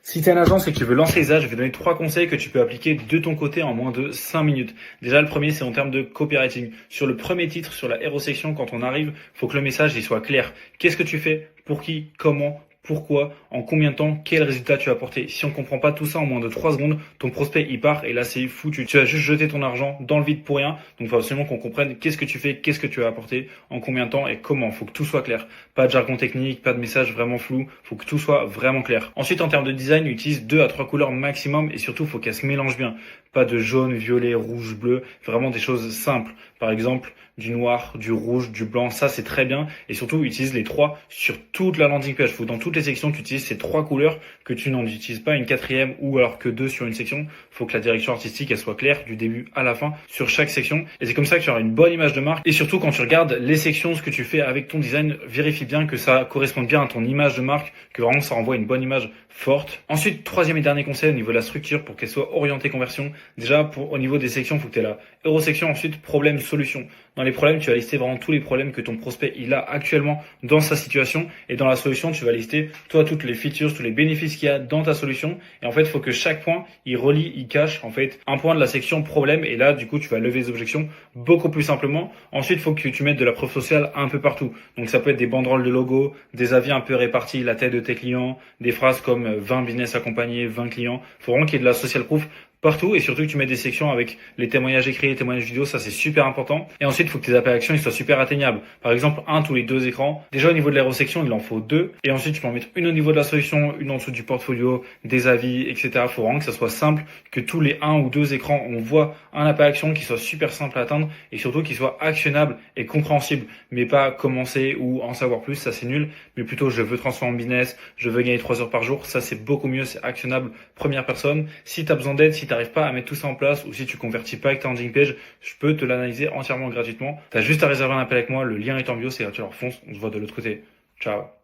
Si tu es une agence et que tu veux lancer ça, je vais donner 3 conseils que tu peux appliquer de ton côté en moins de 5 minutes. Déjà, le premier, c'est en termes de copywriting. Sur le premier titre, sur la héros section, quand on arrive, faut que le message il soit clair. Qu'est-ce que tu fais? Pour qui? Comment? Pourquoi, en combien de temps, quel résultat tu as apporté. Si on comprend pas tout ça en moins de 3 secondes, ton prospect il part et là c'est foutu. Tu vas juste jeter ton argent dans le vide pour rien. Donc il faut absolument qu'on comprenne qu'est-ce que tu fais, qu'est-ce que tu as apporté, en combien de temps et comment. Faut que tout soit clair. Pas de jargon technique, pas de message vraiment flou. Faut que tout soit vraiment clair. Ensuite, en termes de design, utilise 2 à 3 couleurs maximum et surtout faut qu'elles se mélangent bien. Pas de jaune, violet, rouge, bleu. Vraiment des choses simples. Par exemple, du noir, du rouge, du blanc. Ça c'est très bien. Et surtout, utilise les 3 sur toute la landing page. Faut dans toutes les sections, tu utilises ces 3 couleurs, que tu n'en utilises pas une quatrième ou alors que 2 sur une section. Faut que la direction artistique elle soit claire du début à la fin sur chaque section. Et c'est comme ça que tu auras une bonne image de marque. Et surtout, quand tu regardes les sections, ce que tu fais avec ton design, vérifie bien que ça corresponde bien à ton image de marque, que vraiment ça renvoie une bonne image forte. Ensuite, troisième et dernier conseil au niveau de la structure pour qu'elle soit orientée conversion. Déjà, au niveau des sections, faut que tu aies la euro section. Ensuite, problème, solution. Dans les problèmes, tu vas lister vraiment tous les problèmes que ton prospect il a actuellement dans sa situation. Et dans la solution, tu vas lister toi toutes les features, tous les bénéfices qu'il y a dans ta solution. Et en fait, il faut que chaque point, il relie, il cache en fait un point de la section problème. Et là, du coup, tu vas lever les objections beaucoup plus simplement. Ensuite, il faut que tu mettes de la preuve sociale un peu partout. Donc, ça peut être des banderoles de logo, des avis un peu répartis, la tête de tes clients, des phrases comme 20 business accompagnés, 20 clients. Il faut vraiment qu'il y ait de la social proof partout et surtout que tu mets des sections avec les témoignages écrits, les témoignages vidéo, ça c'est super important. Et ensuite, il faut que tes appels à action ils soient super atteignables. Par exemple, un tous les 2 écrans. Déjà au niveau de l'aérosection, il en faut 2. Et ensuite, tu peux en mettre une au niveau de la solution, une en dessous du portfolio, des avis, etc. Il faut vraiment que ça soit simple, que tous les 1 ou 2 écrans, on voit un appel à action qui soit super simple à atteindre et surtout qui soit actionnable et compréhensible. Mais pas commencer ou en savoir plus, ça c'est nul. Mais plutôt, je veux transformer mon business, je veux gagner 3 heures par jour. Ça c'est beaucoup mieux, c'est actionnable première personne. Si tu as besoin d'aide, si t'arrives pas à mettre tout ça en place ou si tu convertis pas avec ta landing page, je peux te l'analyser entièrement gratuitement. T'as juste à réserver un appel avec moi, le lien est en bio, c'est là, tu leur fonces, on se voit de l'autre côté. Ciao.